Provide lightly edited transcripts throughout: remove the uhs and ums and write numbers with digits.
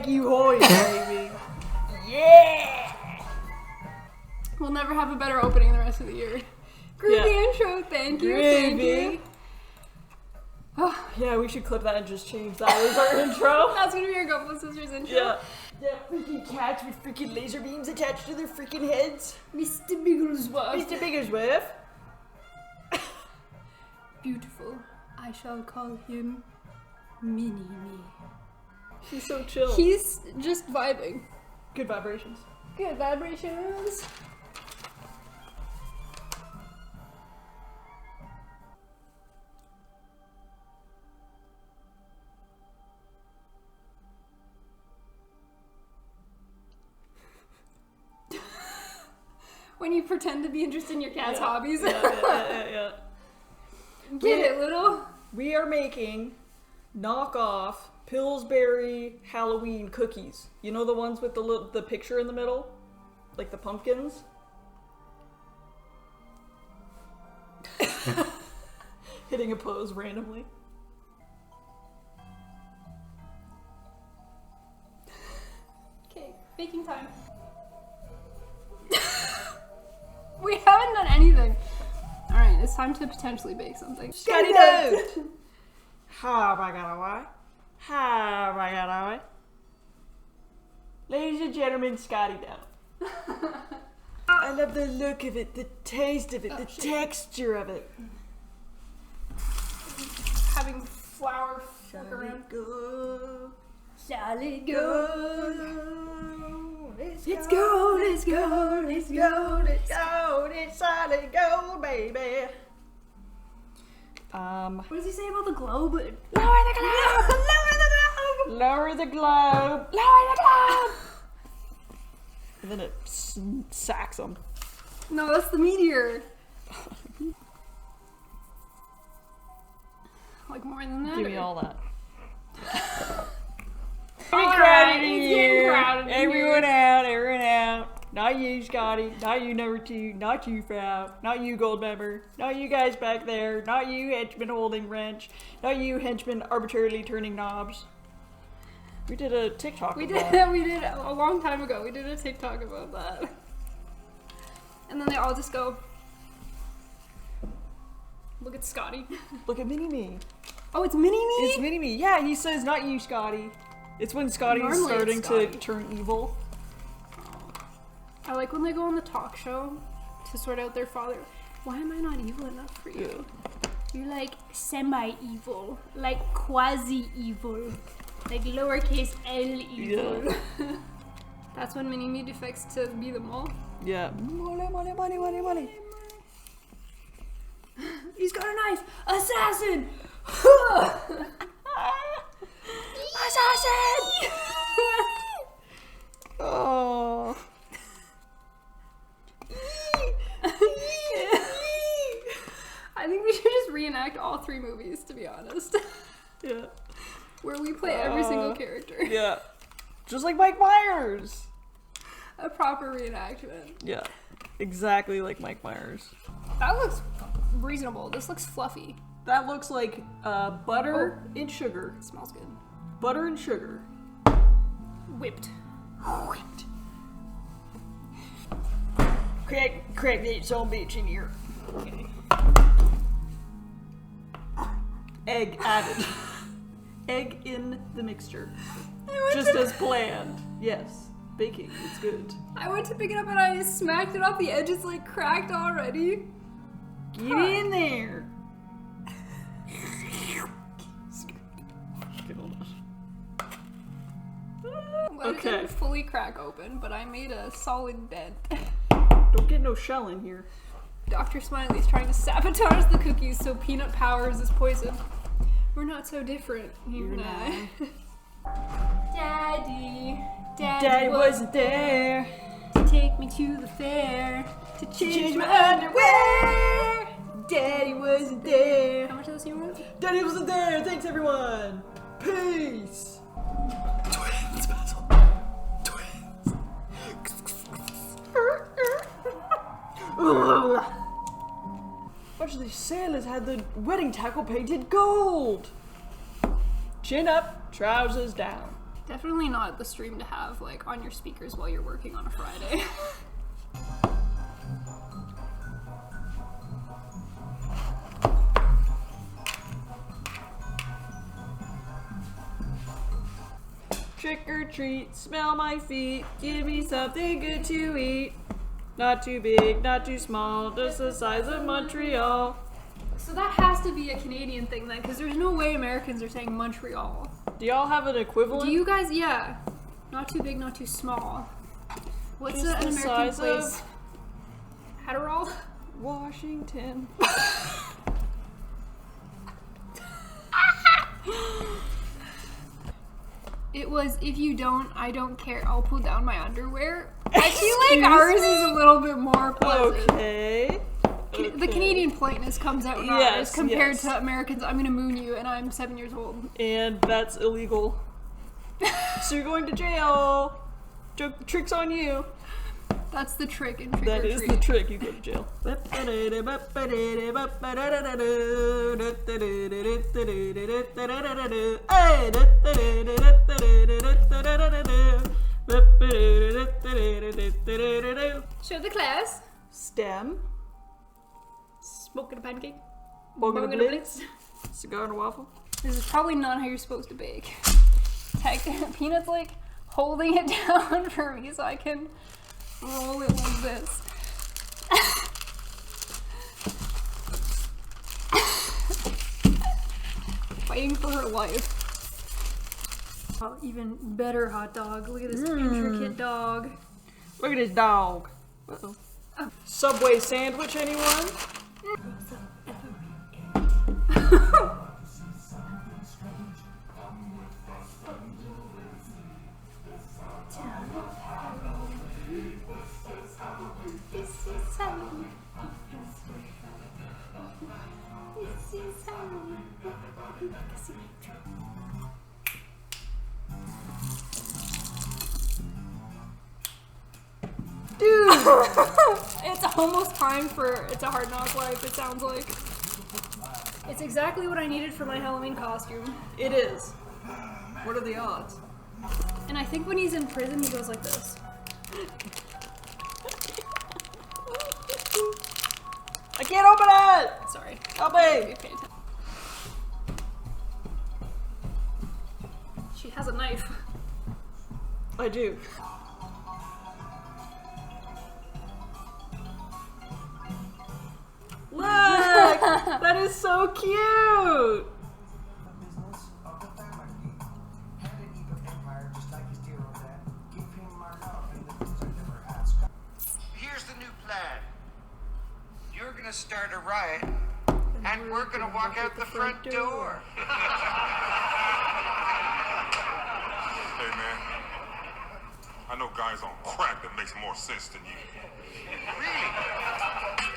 you hoy, baby. Yeah! We'll never have a better opening the rest of the year. Groovy intro, thank you, thank you. Oh. Yeah, we should clip that and just change that as our intro. That's gonna be our Gopal Sisters intro. Yeah. Yeah, freaking cats with freaking laser beams attached to their freaking heads. Mr. Bigglesworth. Mr. Bigglesworth. Beautiful. I shall call him Mini-Me. He's so chill. He's just vibing. Good vibrations. Good vibrations. When you pretend to be interested in your cat's hobbies. Yeah. Get it, little. We are making knockoff Pillsbury Halloween cookies. You know the ones with the picture in the middle? Like the pumpkins? Hitting a pose randomly. Okay, baking time. We haven't done anything. Alright, it's time to potentially bake something. Scotty Doe! How have I got away? How have I got away? Ladies and gentlemen, Scotty Doe. I love the look of it, the taste of it, the texture of it. Having flour Shall around. it go? Shall it Let's go, let's go, let's go, let's go, it's solid gold, baby. What does he say about the globe? Lower the globe! Lower the globe! Lower the globe! Lower the globe! And then it sacks them. No, that's the meteor. Like more than that? Give me or? all that. Alright, it's getting crowded in Everyone here. out, everyone out. Not you, Scotty. Not you, number 2. Not you, Frau. Not you, Goldmember. Not you guys back there. Not you, henchman holding wrench. Not you, henchman arbitrarily turning knobs. We did a TikTok We about did a long time ago. We did a TikTok about that. And then they all just go, look at Scotty. Look at Mini-Me. Oh, it's Mini-Me? It's Mini-Me. Yeah, he says, not you, Scotty. It's when Scotty's Normally starting it's to Scotty. turn evil. I like when they go on the talk show to sort out their father. Why am I not evil enough for you? You're like semi-evil, like quasi-evil, like lowercase l evil. Yeah. That's when Mini-Me defects to be the mole. Yeah. Money, money, money, money, money. He's got a knife! Assassin! Assassin! Oh. I think we should just reenact all 3 movies, to be honest. Yeah. Where we play every single character. Yeah. Just like Mike Myers. A proper reenactment. Yeah. Exactly like Mike Myers. That looks reasonable. This looks fluffy. That looks like butter and sugar. It smells good. Butter and sugar. Whipped. Whipped. Crack that son bitch in here. Okay. Egg added. Egg in the mixture. Just as planned. Yes. Baking. It's good. I went to pick it up and I smacked it off the edge. It's like cracked already. Get in there. Well, it didn't fully crack open, but I made a solid dent. Don't get no shell in here. Dr. Smiley's trying to sabotage the cookies so peanut powers is poison. We're not so different, you and I. Daddy wasn't there to take me to the fair to change my underwear. Daddy wasn't there. How much of this you want? Daddy wasn't there. Thanks, everyone. Peace. Twins, Basil. Twins. Bunch of these sailors had the wedding tackle painted gold. Chin up, trousers down. Definitely not the stream to have like on your speakers while you're working on a Friday. Trick or treat, smell my feet, give me something good to eat. Not too big, not too small, just the size of Montreal. So that has to be a Canadian thing then, because there's no way Americans are saying Montreal. Do y'all have an equivalent? Do you guys? Yeah. Not too big, not too small. What's Just an the American size place? of Adderall? Washington. It was, if you don't, I don't care, I'll pull down my underwear. I feel like ours is a little bit more pleasant. Okay. The Canadian politeness comes out in ours compared to Americans. I'm gonna moon you, and I'm 7 years old. And that's illegal. So you're going to jail. Trick's on you. That's the trick in trick That or is treat. the trick. You go to jail. Show the class. Stem. Smoking a pancake. Bong and a Bong blitz. Cigar and a waffle. This is probably not how you're supposed to bake. Peanut's like holding it down for me so I can roll it like this. Fighting for her life. Oh, even better hot dog. Look at this intricate dog. Look at this dog. Uh-oh. Subway sandwich, anyone? Dude! It's almost time for It's a Hard Knock Life, it sounds like. It's exactly what I needed for my Halloween costume. It is. What are the odds? And I think when he's in prison, he goes like this. I can't open it! Sorry. Help me! She has a knife. I do. Look! That is so cute! Here's the new plan. You're gonna start a riot, and we're gonna walk out the front door. Hey man, I know guys on crack that makes more sense than you. Really?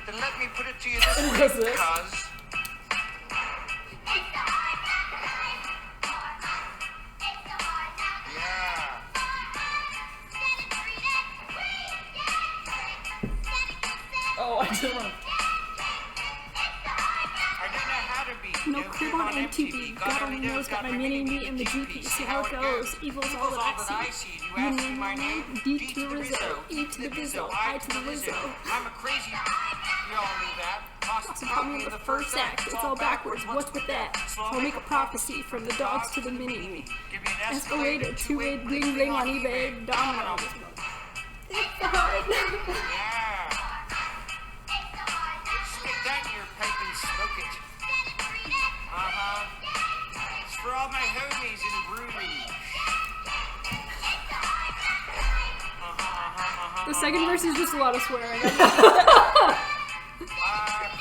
Then let me put it to you this way, What's this? because... Yeah. Oh, I didn't want to. I don't know how to be. No crib on MTV. God only knows, got my mini-me and the GP. See how it goes. Evil's all that I see. You ask me my name? D to the Rizzo. E to the Bizzo. I to the Lizzo. I'm a crazy... You all knew that. Awesome, caught me in the first act. It's all backwards. What's with that? I'll make a prophecy from the dogs to the mini-me. Give me an Escalator, two-way, bling bling on eBay. Dominoes. It's hard. Yeah. Stick that in your pipe and smoke it. Uh-huh. It's for all my homies in Bruges. The second verse is just a lot of swearing.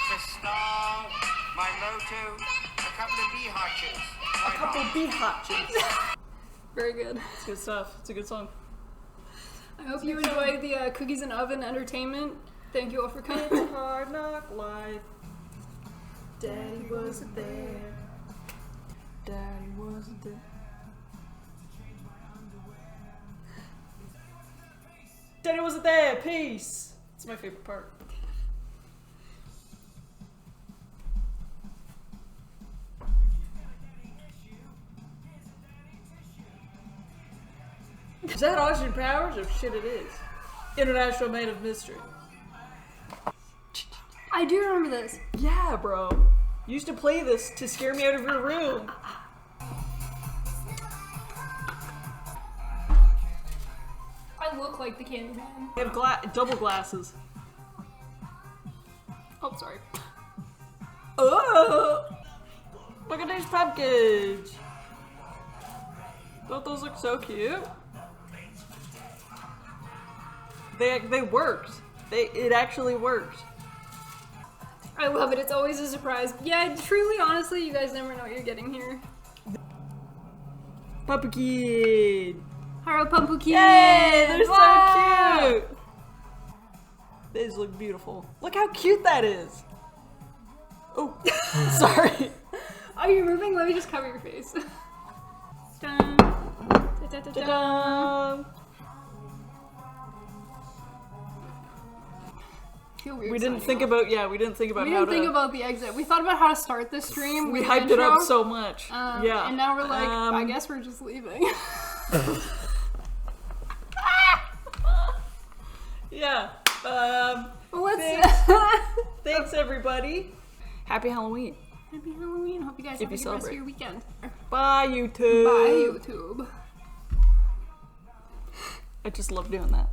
Cristal, my moto, a couple of bee hotches. A couple bee hotches. Very good. It's good stuff. It's a good song. I hope you enjoyed the Cookies and Oven entertainment. Thank you all for coming. It's a hard knock life. Daddy wasn't there. Daddy wasn't there. Daddy wasn't there. Peace. It's my favorite part. Is that Austin Powers? Oh shit, it is. International Man of Mystery. I do remember this. Yeah, bro. Used to play this to scare me out of your room. I look like the Candyman. They have double glasses. Oh, sorry. Oh! Look at these pumpkins! Don't those look so cute? They worked. It actually worked. I love it. It's always a surprise. Yeah, truly, honestly, you guys never know what you're getting here. Pumpkin! Haro Pumpkin! Yay! They're Wow! so cute! These look beautiful. Look how cute that is! Oh, sorry. Are you moving? Let me just cover your face. Dun. Da-da-da-da. Ta-da! Feel weird We didn't signing think off. about We how didn't think to. about the exit. We thought about how to start the stream. We with hyped it up intro, so much. Yeah. And now we're like, I guess we're just leaving. Yeah. Let's. Thanks everybody. Happy Halloween. Happy Halloween. Hope you guys If have a you good rest of celebrate. your weekend. Bye YouTube. Bye, YouTube. I just love doing that.